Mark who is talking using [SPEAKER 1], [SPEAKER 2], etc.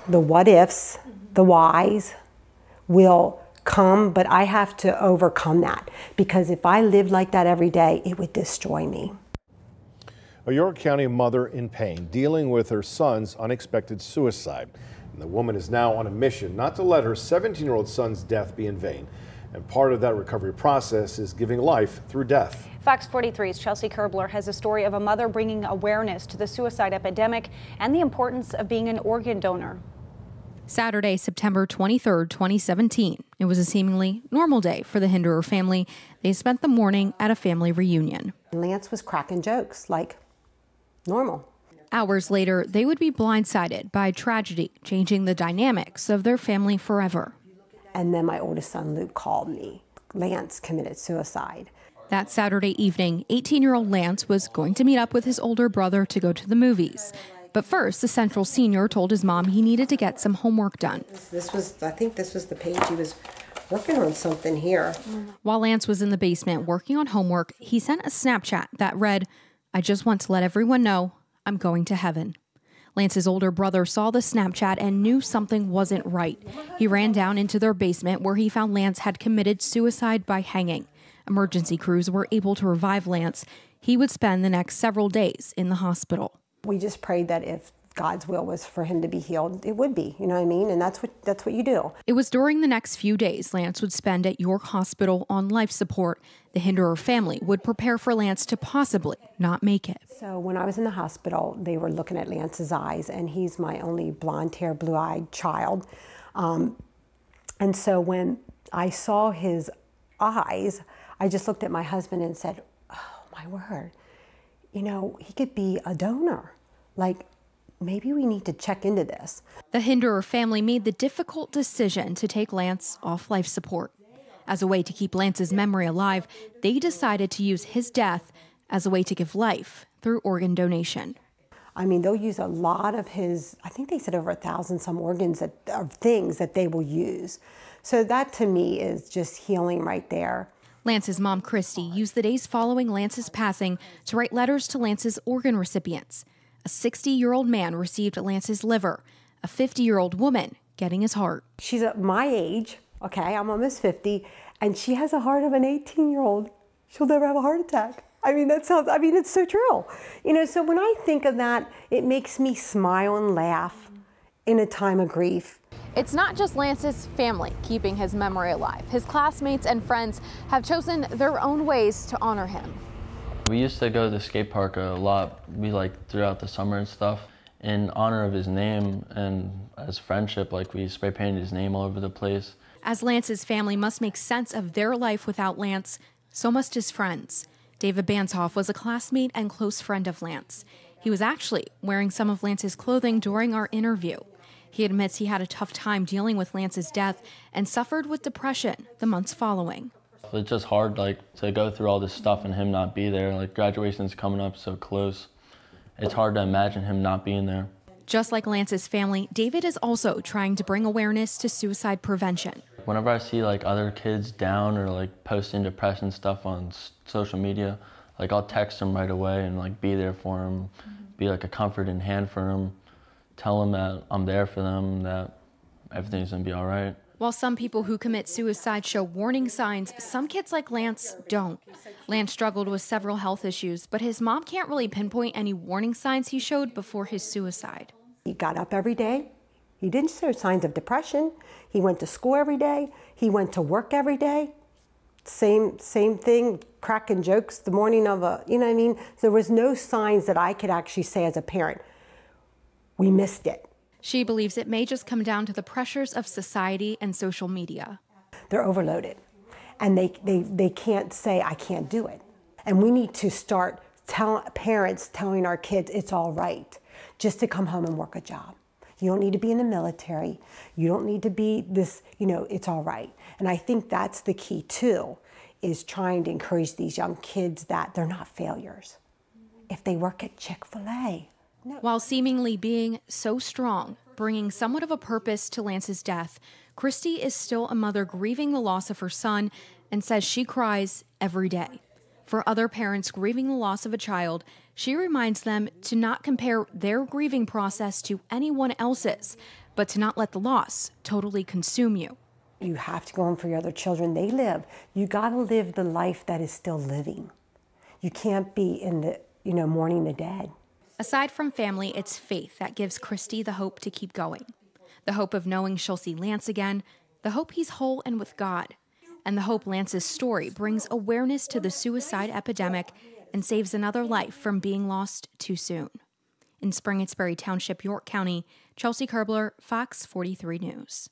[SPEAKER 1] the what ifs, the whys will come, but I have to overcome that, because if I lived like that every day, it would destroy me.
[SPEAKER 2] A York County mother in pain, dealing with her son's unexpected suicide. And the woman is now on a mission not to let her 17-year-old son's death be in vain. And part of that recovery process is giving life through death.
[SPEAKER 3] Fox 43's Chelsea Kerbler has a story of a mother bringing awareness to the suicide epidemic and the importance of being an organ donor.
[SPEAKER 4] Saturday, September 23rd, 2017. It was a seemingly normal day for the Hinderer family. They spent the morning at a family reunion.
[SPEAKER 1] Lance was cracking jokes like normal.
[SPEAKER 4] Hours later, they would be blindsided by tragedy, changing the dynamics of their family forever.
[SPEAKER 1] And then my oldest son, Luke, called me. Lance committed suicide.
[SPEAKER 4] That Saturday evening, 18-year-old Lance was going to meet up with his older brother to go to the movies. But first, the Central senior told his mom he needed to get some homework done.
[SPEAKER 1] I think this was the page. He was working on something here.
[SPEAKER 4] While Lance was in the basement working on homework, he sent a Snapchat that read, "I just want to let everyone know I'm going to heaven." Lance's older brother saw the Snapchat and knew something wasn't right. He ran down into their basement where he found Lance had committed suicide by hanging. Emergency crews were able to revive Lance. He would spend the next several days in the hospital.
[SPEAKER 1] We just prayed that if God's will was for him to be healed, it would be, you know what I mean? And that's what you do.
[SPEAKER 4] It was during the next few days Lance would spend at York Hospital on life support. The Hinderer family would prepare for Lance to possibly not make it.
[SPEAKER 1] So when I was in the hospital, they were looking at Lance's eyes, and he's my only blonde-haired, blue-eyed child. And so when I saw his eyes, I just looked at my husband and said, "Oh, my word. You know, he could be a donor. Like, maybe we need to check into this."
[SPEAKER 4] The Hinderer family made the difficult decision to take Lance off life support. As a way to keep Lance's memory alive, they decided to use his death as a way to give life through organ donation.
[SPEAKER 1] I mean, they'll use a lot of his, I think they said over 1,000 some organs of things that they will use. So that to me is just healing right there.
[SPEAKER 4] Lance's mom, Christy, used the days following Lance's passing to write letters to Lance's organ recipients. A 60-year-old man received Lance's liver, a 50-year-old woman getting his heart.
[SPEAKER 1] She's at my age, okay, I'm almost 50, and she has a heart of an 18-year-old. She'll never have a heart attack. I mean, it's so true. You know, so when I think of that, it makes me smile and laugh in a time of grief.
[SPEAKER 4] It's not just Lance's family keeping his memory alive. His classmates and friends have chosen their own ways to honor him.
[SPEAKER 5] We used to go to the skate park a lot, throughout the summer and stuff. In honor of his name and as friendship, we spray painted his name all over the place.
[SPEAKER 4] As Lance's family must make sense of their life without Lance, so must his friends. David Banshoff was a classmate and close friend of Lance. He was actually wearing some of Lance's clothing during our interview. He admits he had a tough time dealing with Lance's death and suffered with depression the months following.
[SPEAKER 5] It's just hard, to go through all this stuff and him not be there. Graduation's coming up so close. It's hard to imagine him not being there.
[SPEAKER 4] Just like Lance's family, David is also trying to bring awareness to suicide prevention.
[SPEAKER 5] Whenever I see other kids down or posting depression stuff on social media, I'll text them right away and be there for them, be a comforting hand for them, tell them that I'm there for them, that everything's gonna be all right.
[SPEAKER 4] While some people who commit suicide show warning signs, some kids like Lance don't. Lance struggled with several health issues, but his mom can't really pinpoint any warning signs he showed before his suicide.
[SPEAKER 1] He got up every day. He didn't show signs of depression. He went to school every day. He went to work every day. Same thing, cracking jokes the morning of you know what I mean? There was no signs that I could actually say as a parent, we missed it.
[SPEAKER 4] She believes it may just come down to the pressures of society and social media.
[SPEAKER 1] They're overloaded, and they can't say, I can't do it. And we need to start parents telling our kids it's all right just to come home and work a job. You don't need to be in the military. You don't need to be this, it's all right. And I think that's the key too, is trying to encourage these young kids that they're not failures. If they work at Chick-fil-A. No.
[SPEAKER 4] While seemingly being so strong, bringing somewhat of a purpose to Lance's death, Christy is still a mother grieving the loss of her son and says she cries every day. For other parents grieving the loss of a child, she reminds them to not compare their grieving process to anyone else's, but to not let the loss totally consume you.
[SPEAKER 1] You have to go home for your other children. They live. You got to live the life that is still living. You can't be in the, mourning the dead.
[SPEAKER 4] Aside from family, it's faith that gives Christy the hope to keep going. The hope of knowing she'll see Lance again, the hope he's whole and with God, and the hope Lance's story brings awareness to the suicide epidemic and saves another life from being lost too soon. In Spring-Itsbury Township, York County, Chelsea Kerbler, Fox 43 News.